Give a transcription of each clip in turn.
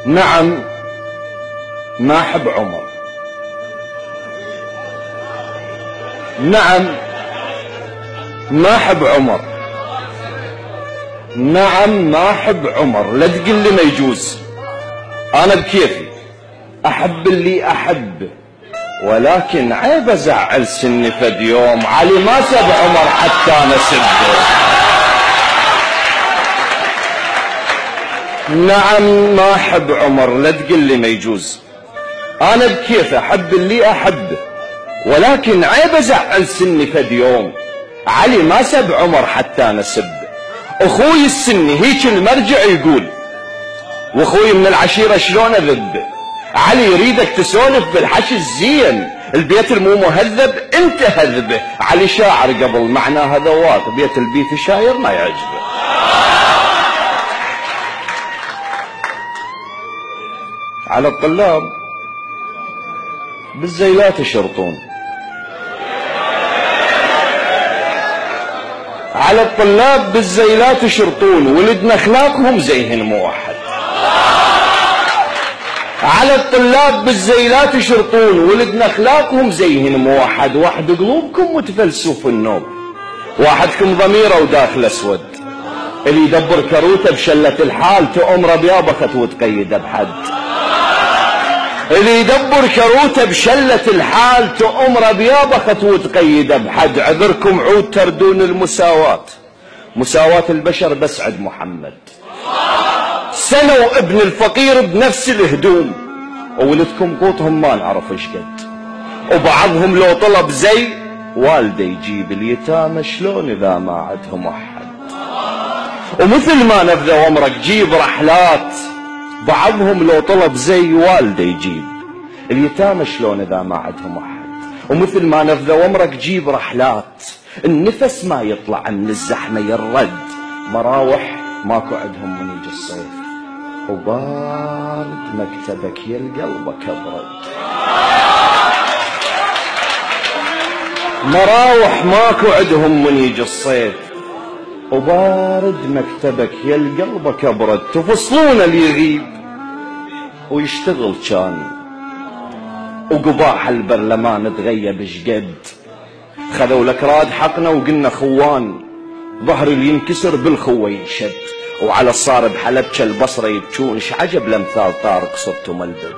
نعم ما أحب عمر، نعم ما أحب عمر، نعم ما أحب عمر. لا تقل لي ما يجوز، أنا بكيفي أحب اللي أحبه، ولكن عيب أزعل سني فد يوم. علي ما سب عمر حتى أنا سبه. نعم ما أحب عمر، لا تقل لي ما يجوز، أنا بكيفي أحب اللي أحبه، ولكن عيب أزعل سني فد يوم. علي ما سب عمر حتى أنا سبه. أخوي السني هيك المرجع يقول، وأخوي من العشيرة شلون أذبه. علي يريدك تسولف بالحكي الزين، البيت المو مهذب انت هذبه. علي شاعر قبل، معناها ذواق، بيت البيت شاير ما يعجبه. على الطلاب بالزيلات يشرطون، على الطلاب بالزيلات يشرطون، ولدنا اخلاقهم زيهن موحد. على الطلاب بالزيلات يشرطون، ولدنا اخلاقهم زيهن موحد. واحد قلوبكم متفلسوا في النوم، واحدكم ضميره وداخل اسود، اللي يدبر كروته بشله الحال تؤمره بيابخت وتقيده بحد. اللي يدبر كروته بشله الحال تؤمره بيابخت وتقيده بحد. عذركم عود تردون المساواة، مساواة البشر بس عند محمد. سنوا ابن الفقير بنفس الهدوم، وولدكم قوتهم ما نعرف ايش قد. وبعضهم لو طلب زي والده يجيب اليتامى شلون اذا ما عندهم احد. ومثل ما نبذا ومرك جيب رحلات، بعضهم لو طلب زي والده يجيب اليتامى شلون اذا ما عندهم احد. ومثل ما نبذا ومرك جيب رحلات، النفس ما يطلع من الزحمه يرد. مراوح ماكو عندهم من يجي الصيف، وبارد مكتبك يا قلبك ابرد. مراوح ماكو عندهم من يجي الصيف، وبارد مكتبك يا قلبك ابرد. تفصلون اللي يغيب ويشتغل كان، وقباح البرلمان تغيب شقد. خذوا لك راد حقنا وقلنا خوان، ظهر اللي ينكسر بالخوه ينشد. وعلى الصار بحلبك البصره يبكون، عجب لامثال طارق صرتم البد.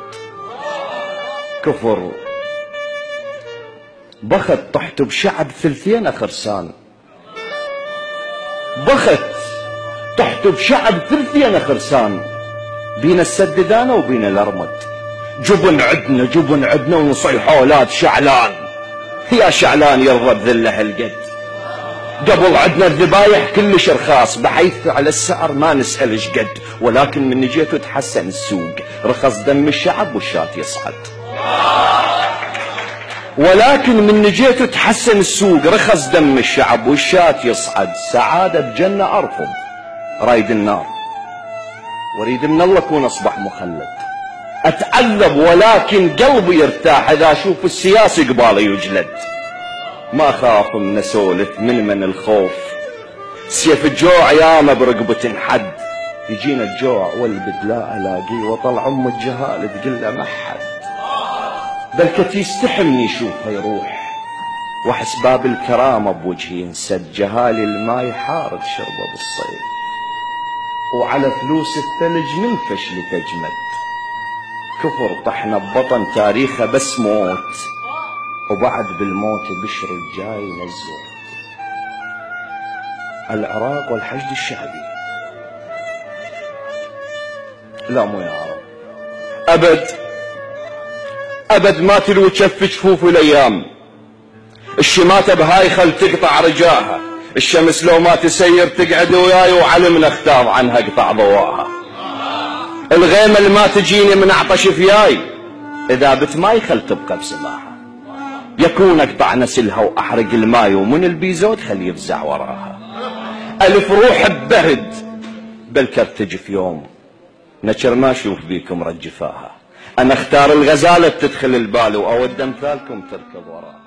كفر بخت طحت بشعب ثلثين خرسان، بخت طحت بشعب ثلثين خرسان. بين السددانه وبين الارمد، جبن عدنا جبن عدنا ونصيح اولاد شعلان. يا شعلان يرضى بذله هالقد. قبل عدنا الذبايح كلش رخاص، بحيث على السعر ما نسأل ايش قد. ولكن من جيتوا تحسن السوق، رخص دم الشعب والشات يصعد. ولكن من جيتوا تحسن السوق، رخص دم الشعب والشات يصعد. سعادة بجنة أرفض، رايد النار واريد من الله اكون اصبح مخلد. اتعذب ولكن قلبي يرتاح اذا اشوف السياسي قباله يجلد. ما خاف من اسولف من الخوف، سيف الجوع ياما برقبة انحد. يجينا الجوع والبدلاء الاقيه، وطلع ام الجهال تقول له ما حد. بلكت يستحمني يشوفها يروح، واحس باب الكرامه بوجهي ينسد. جهالي الماي حارق شربه بالصيف، وعلى فلوس الثلج ننفش لتجمد. كفر طحنا ببطن تاريخه بس موت، وبعد بالموت بشر الجاي نزور. العراق والحشد الشعبي لا مو يا عرب، ابد ابد ما تلو تشف جفوف الايام. الشماتة بهاي خل تقطع رجاها، الشمس لو ما تسير تقعد وياي، وعلمنا اختار عنها قطع ضواها. الغيمة اللي ما تجيني من عطش فياي، اذا بت ماي خل تبقى بسماها. يكون اقطع نسلها واحرق الماي، ومن البيزود خل يفزع وراها. الف روح ببرد بالكرتج في يوم، نشر ما اشوف بيكم رجفاها. انا اختار الغزالة تدخل البال، واود امثالكم تركض وراها.